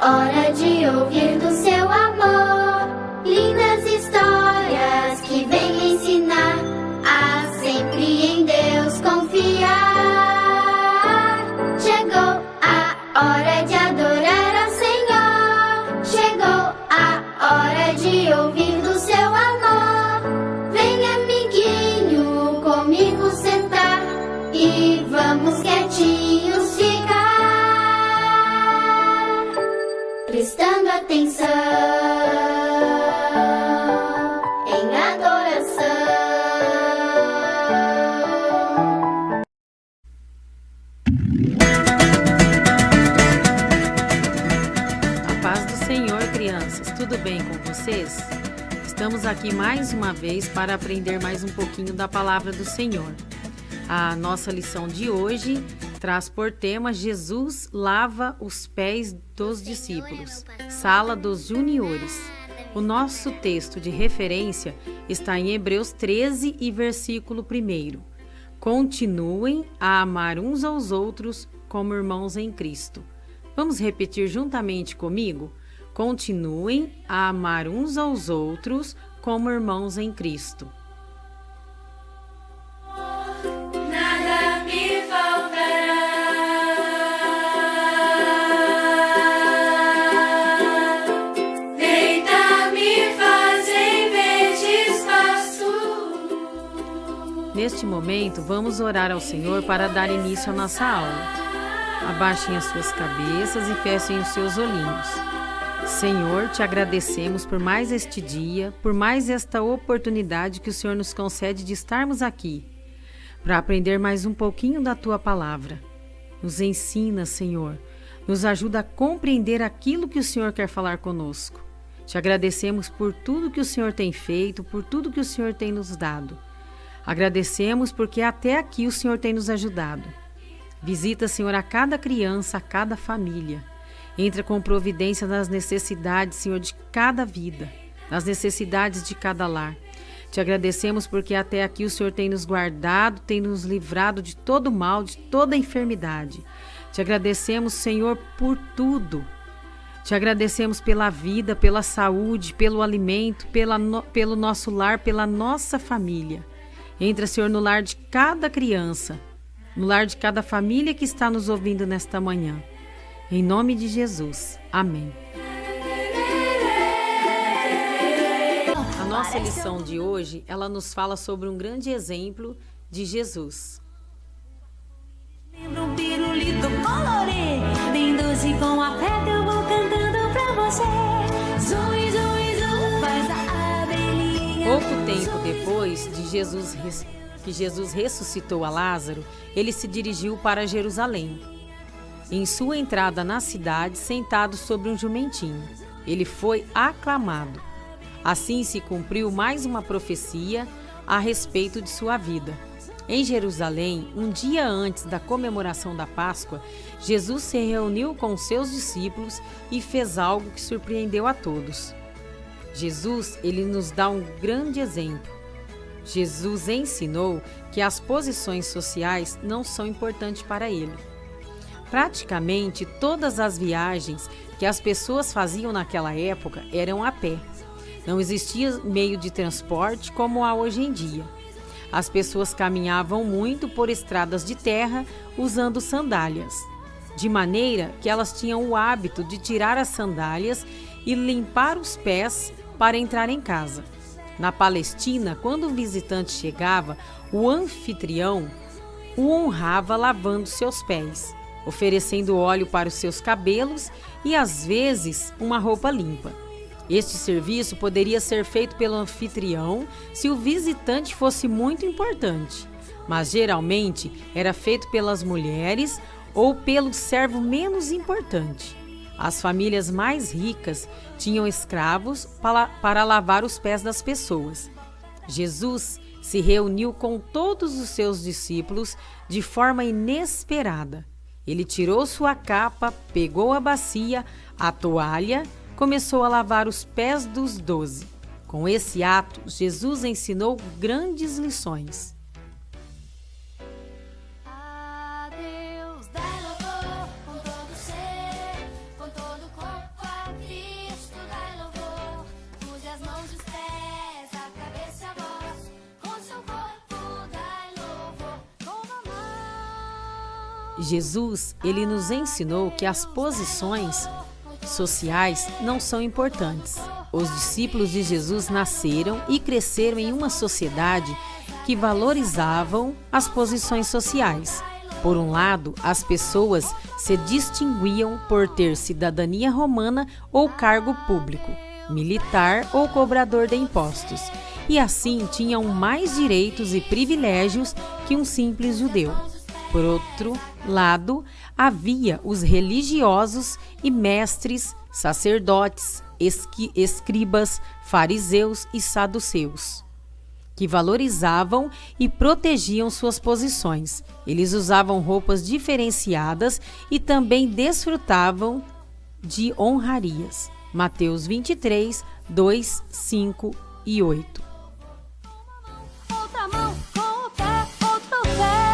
hora de ouvir do seu amor. Lindas histórias que vêm ensinar a sempre em Deus confiar. Chegou a hora de adorar ao Senhor. Chegou a hora de ouvir do seu amor. Vem, amiguinho, comigo sentar e vamos quietinhos ficar, prestando atenção em adoração. A paz do Senhor, crianças, tudo bem com vocês? Estamos aqui mais uma vez para aprender mais um pouquinho da palavra do Senhor. A nossa lição de hoje traz por tema Jesus lava os pés dos discípulos, Sala dos Juniores. O nosso texto de referência está em Hebreus 13 e versículo 1. Continuem a amar uns aos outros como irmãos em Cristo. Vamos repetir juntamente comigo? Continuem a amar uns aos outros como irmãos em Cristo. Nada me faltará. Deita-me, faz em verdes pastos. Neste momento, vamos orar ao Senhor para dar início à nossa aula. Abaixem as suas cabeças e fechem os seus olhinhos. Senhor, te agradecemos por mais este dia, por mais esta oportunidade que o Senhor nos concede de estarmos aqui, para aprender mais um pouquinho da Tua Palavra. Nos ensina, Senhor, nos ajuda a compreender aquilo que o Senhor quer falar conosco. Te agradecemos por tudo que o Senhor tem feito, por tudo que o Senhor tem nos dado. Agradecemos porque até aqui o Senhor tem nos ajudado. Visita, Senhor, a cada criança, a cada família. Entra com providência nas necessidades, Senhor, de cada vida, nas necessidades de cada lar. Te agradecemos porque até aqui o Senhor tem nos guardado, tem nos livrado de todo mal, de toda enfermidade. Te agradecemos, Senhor, por tudo. Te agradecemos pela vida, pela saúde, pelo alimento, pelo nosso lar, pela nossa família. Entra, Senhor, no lar de cada criança, no lar de cada família que está nos ouvindo nesta manhã. Em nome de Jesus. Amém. A nossa lição de hoje, ela nos fala sobre um grande exemplo de Jesus. Lembra um pirulito colorido, bem doce com afeto, eu vou cantando pra você. Zui, zui, zui, faz a abelhinha. Pouco tempo depois de que Jesus ressuscitou a Lázaro, ele se dirigiu para Jerusalém. Em sua entrada na cidade, sentado sobre um jumentinho, ele foi aclamado. Assim se cumpriu mais uma profecia a respeito de sua vida. Em Jerusalém, um dia antes da comemoração da Páscoa, Jesus se reuniu com seus discípulos e fez algo que surpreendeu a todos. Jesus, ele nos dá um grande exemplo. Jesus ensinou que as posições sociais não são importantes para ele. Praticamente todas as viagens que as pessoas faziam naquela época eram a pé. Não existia meio de transporte como há hoje em dia. As pessoas caminhavam muito por estradas de terra usando sandálias, de maneira que elas tinham o hábito de tirar as sandálias e limpar os pés para entrar em casa. Na Palestina, quando o visitante chegava, o anfitrião o honrava lavando seus pés, oferecendo óleo para os seus cabelos e, às vezes, uma roupa limpa. Este serviço poderia ser feito pelo anfitrião se o visitante fosse muito importante, mas geralmente era feito pelas mulheres ou pelo servo menos importante. As famílias mais ricas tinham escravos para lavar os pés das pessoas. Jesus se reuniu com todos os seus discípulos de forma inesperada. Ele tirou sua capa, pegou a bacia, a toalha, começou a lavar os pés dos 12. Com esse ato, Jesus ensinou grandes lições. A Deus dá louvor com todo ser, com todo corpo. Jesus, ele nos ensinou que as posições sociais não são importantes. Os discípulos de Jesus nasceram e cresceram em uma sociedade que valorizavam as posições sociais. Por um lado, as pessoas se distinguiam por ter cidadania romana ou cargo público, militar ou cobrador de impostos, e assim tinham mais direitos e privilégios que um simples judeu. Por outro lado, havia os religiosos e mestres, sacerdotes, escribas, fariseus e saduceus, que valorizavam e protegiam suas posições. Eles usavam roupas diferenciadas e também desfrutavam de honrarias. Mateus 23, 2, 5 e 8. Outra mão com o pé, outro pé.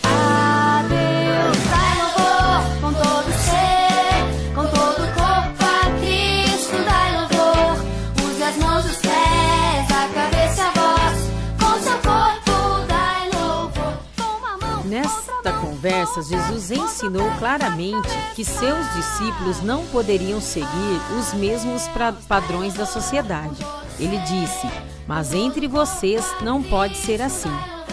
A Deus dai louvor com todo ser, com todo o corpo a Cristo dai louvor. Use as mãos, os pés, a cabeça, a voz, com seu corpo dai louvor. Toma a mão. Nesta conversa, Jesus ensinou claramente que seus discípulos não poderiam seguir os mesmos padrões da sociedade. Ele disse: "Mas entre vocês não pode ser assim.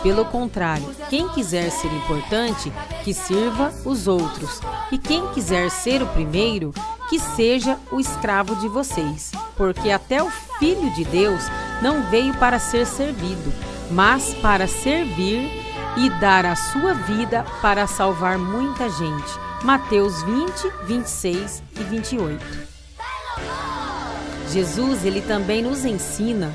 Pelo contrário, quem quiser ser importante, que sirva os outros. E quem quiser ser o primeiro, que seja o escravo de vocês. Porque até o Filho de Deus não veio para ser servido, mas para servir e dar a sua vida para salvar muita gente." Mateus 20, 26 e 28. Jesus, ele também nos ensina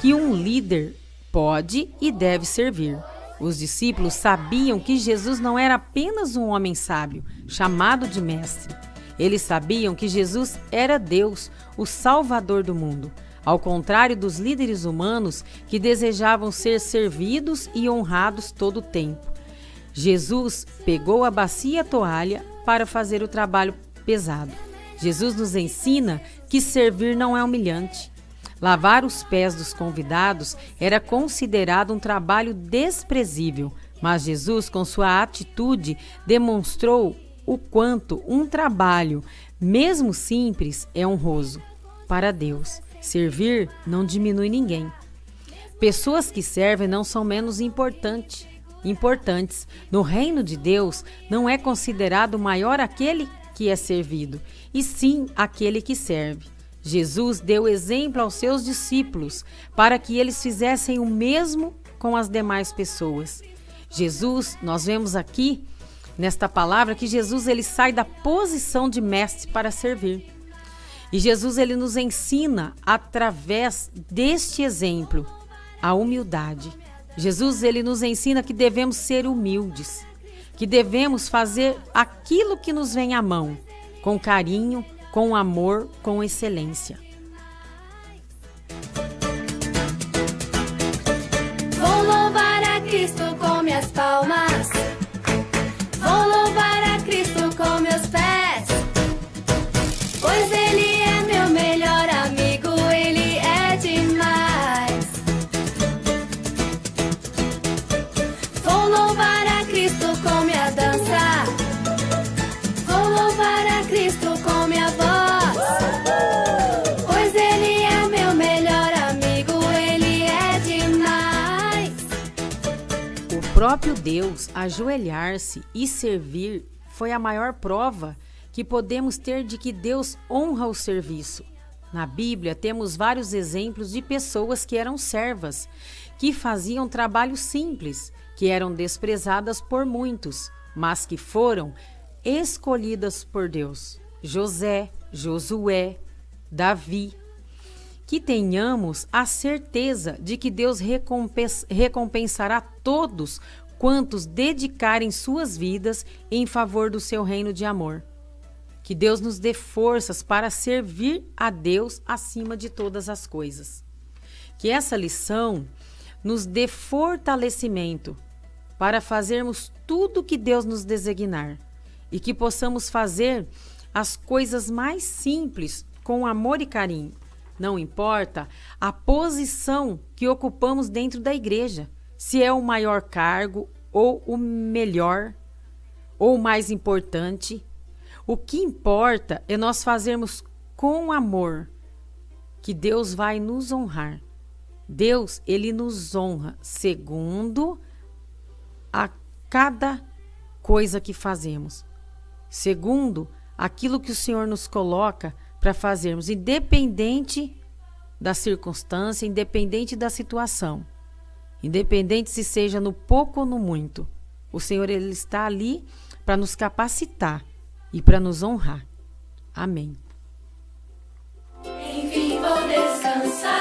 que um líder pode e deve servir. Os discípulos sabiam que Jesus não era apenas um homem sábio, chamado de mestre. Eles sabiam que Jesus era Deus, o Salvador do mundo, ao contrário dos líderes humanos que desejavam ser servidos e honrados todo o tempo. Jesus pegou a bacia e a toalha para fazer o trabalho pesado. Jesus nos ensina que servir não é humilhante. Lavar os pés dos convidados era considerado um trabalho desprezível, mas Jesus, com sua atitude, demonstrou o quanto um trabalho, mesmo simples, é honroso. Para Deus, servir não diminui ninguém. Pessoas que servem não são menos importantes. No reino de Deus, não é considerado maior aquele que é servido, e sim aquele que serve. Jesus deu exemplo aos seus discípulos para que eles fizessem o mesmo com as demais pessoas. Jesus, nós vemos aqui nesta palavra que Jesus ele sai da posição de mestre para servir. E Jesus ele nos ensina através deste exemplo a humildade. Jesus ele nos ensina que devemos ser humildes, que devemos fazer aquilo que nos vem à mão, com carinho, com amor, com excelência. Vou louvar a Cristo com minhas palmas. Vou louvar a Cristo com meus pés. Pois Ele é meu melhor amigo, Ele é demais. Vou louvar a Cristo com minha dança. Vou louvar a Cristo com minha voz. Pois Ele é meu melhor amigo, Ele é demais. O próprio Deus ajoelhar-se e servir foi a maior prova que podemos ter de que Deus honra o serviço. Na Bíblia temos vários exemplos de pessoas que eram servas, que faziam trabalho simples, que eram desprezadas por muitos, mas que foram escolhidas por Deus. José, Josué, Davi. Que tenhamos a certeza de que Deus recompensará todos quantos dedicarem suas vidas em favor do seu reino de amor. Que Deus nos dê forças para servir a Deus acima de todas as coisas. Que essa lição nos dê fortalecimento para fazermos tudo o que Deus nos designar e que possamos fazer as coisas mais simples com amor e carinho. Não importa a posição que ocupamos dentro da igreja, se é o maior cargo ou o melhor ou o mais importante. O que importa é nós fazermos com amor, que Deus vai nos honrar. Deus, ele nos honra segundo a cada coisa que fazemos, segundo aquilo que o Senhor nos coloca para fazermos, independente da circunstância, independente da situação, independente se seja no pouco ou no muito. O Senhor, ele está ali para nos capacitar e para nos honrar. Amém. Enfim vou descansar.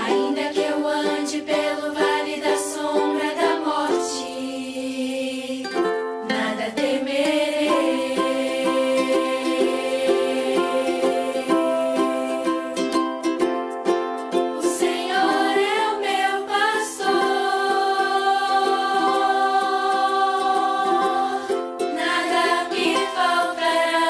Ainda que eu ande pelo vale da sombra da morte, nada temerei. O Senhor é o meu pastor, nada me faltará.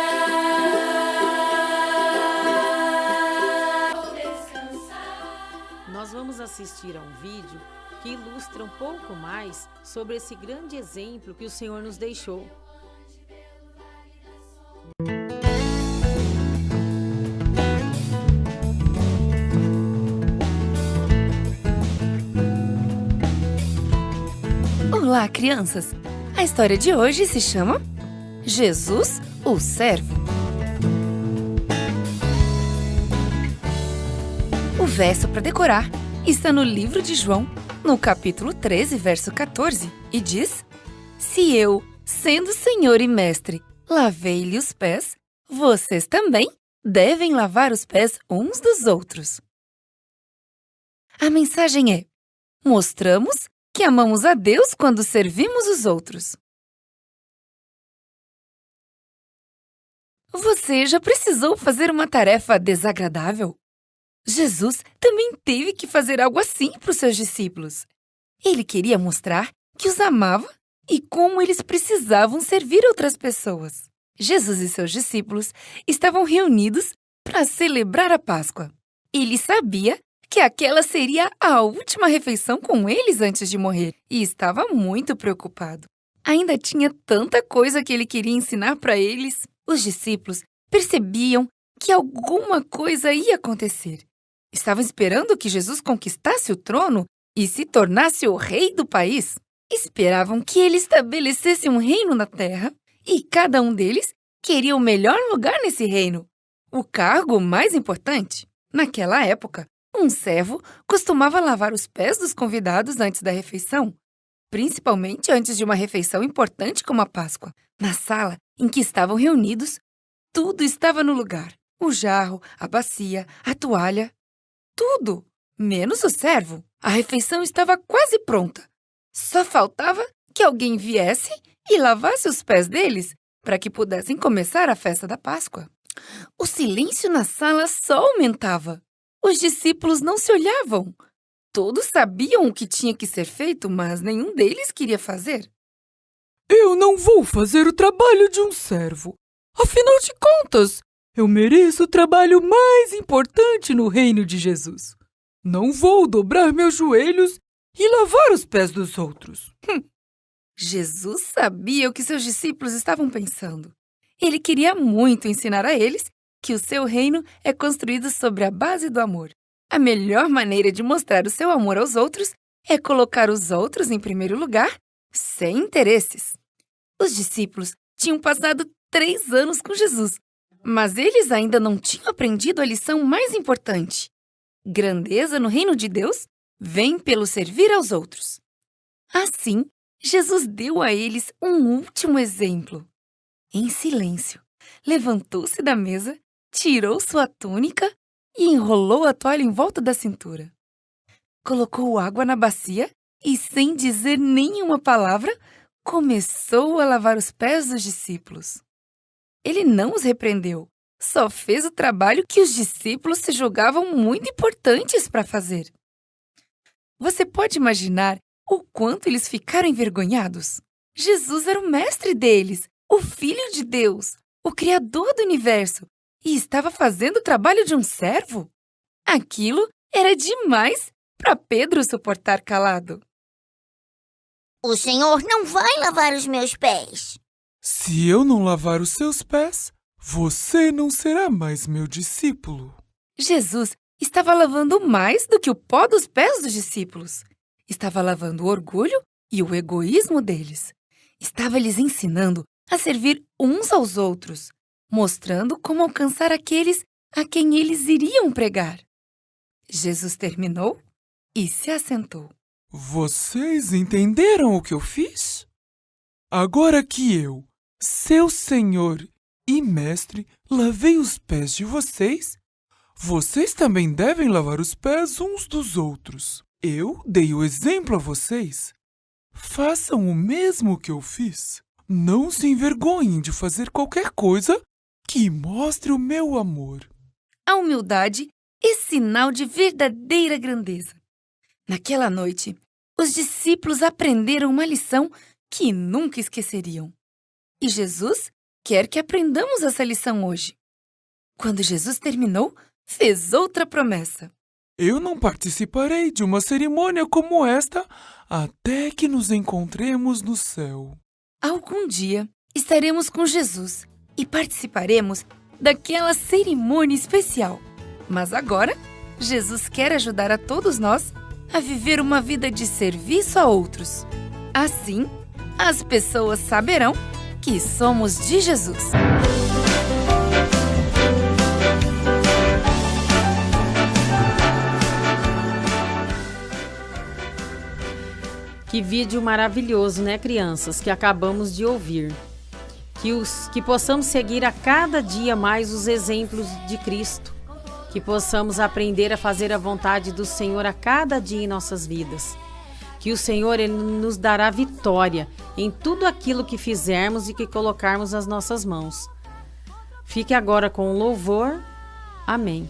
Vou descansar. Nós vamos assistir a um vídeo que ilustra um pouco mais sobre esse grande exemplo que o Senhor nos deixou. Olá, crianças! A história de hoje se chama Jesus, o Servo. O verso para decorar está no livro de João, no capítulo 13, verso 14, e diz: Se eu, sendo Senhor e Mestre, lavei-lhe os pés, vocês também devem lavar os pés uns dos outros. A mensagem é: mostramos que amamos a Deus quando servimos os outros. Você já precisou fazer uma tarefa desagradável? Jesus também teve que fazer algo assim para os seus discípulos. Ele queria mostrar que os amava e como eles precisavam servir outras pessoas. Jesus e seus discípulos estavam reunidos para celebrar a Páscoa. Ele sabia que aquela seria a última refeição com eles antes de morrer e estava muito preocupado. Ainda tinha tanta coisa que ele queria ensinar para eles. Os discípulos percebiam que alguma coisa ia acontecer. Estavam esperando que Jesus conquistasse o trono e se tornasse o rei do país. Esperavam que ele estabelecesse um reino na terra e cada um deles queria o melhor lugar nesse reino, o cargo mais importante. Naquela época, um servo costumava lavar os pés dos convidados antes da refeição, principalmente antes de uma refeição importante como a Páscoa. Na sala em que estavam reunidos, tudo estava no lugar. O jarro, a bacia, a toalha, tudo, menos o servo. A refeição estava quase pronta. Só faltava que alguém viesse e lavasse os pés deles para que pudessem começar a festa da Páscoa. O silêncio na sala só aumentava. Os discípulos não se olhavam. Todos sabiam o que tinha que ser feito, mas nenhum deles queria fazer. Eu não vou fazer o trabalho de um servo. Afinal de contas, eu mereço o trabalho mais importante no reino de Jesus. Não vou dobrar meus joelhos e lavar os pés dos outros. Jesus sabia o que seus discípulos estavam pensando. Ele queria muito ensinar a eles que o seu reino é construído sobre a base do amor. A melhor maneira de mostrar o seu amor aos outros é colocar os outros em primeiro lugar, sem interesses. Os discípulos tinham passado 3 anos com Jesus, mas eles ainda não tinham aprendido a lição mais importante. Grandeza no reino de Deus vem pelo servir aos outros. Assim, Jesus deu a eles um último exemplo. Em silêncio, levantou-se da mesa, tirou sua túnica e enrolou a toalha em volta da cintura. Colocou água na bacia e, sem dizer nenhuma palavra, começou a lavar os pés dos discípulos. Ele não os repreendeu, só fez o trabalho que os discípulos se julgavam muito importantes para fazer. Você pode imaginar o quanto eles ficaram envergonhados? Jesus era o mestre deles, o Filho de Deus, o Criador do universo, e estava fazendo o trabalho de um servo? Aquilo era demais para Pedro suportar calado. O Senhor não vai lavar os meus pés. Se eu não lavar os seus pés, você não será mais meu discípulo. Jesus estava lavando mais do que o pó dos pés dos discípulos. Estava lavando o orgulho e o egoísmo deles. Estava lhes ensinando a servir uns aos outros, mostrando como alcançar aqueles a quem eles iriam pregar. Jesus terminou e se assentou. Vocês entenderam o que eu fiz? Agora que eu, seu Senhor e Mestre, lavei os pés de vocês, vocês também devem lavar os pés uns dos outros. Eu dei o exemplo a vocês. Façam o mesmo que eu fiz. Não se envergonhem de fazer qualquer coisa que mostre o meu amor. A humildade é sinal de verdadeira grandeza. Naquela noite, os discípulos aprenderam uma lição que nunca esqueceriam. E Jesus quer que aprendamos essa lição hoje. Quando Jesus terminou, fez outra promessa. Eu não participarei de uma cerimônia como esta até que nos encontremos no céu. Algum dia estaremos com Jesus e participaremos daquela cerimônia especial. Mas agora, Jesus quer ajudar a todos nós a viver uma vida de serviço a outros. Assim, as pessoas saberão que somos de Jesus. Que vídeo maravilhoso, né, crianças, que acabamos de ouvir. Que possamos seguir a cada dia mais os exemplos de Cristo. Que possamos aprender a fazer a vontade do Senhor a cada dia em nossas vidas. Que o Senhor ele nos dará vitória em tudo aquilo que fizermos e que colocarmos as nossas mãos. Fique agora com o louvor. Amém.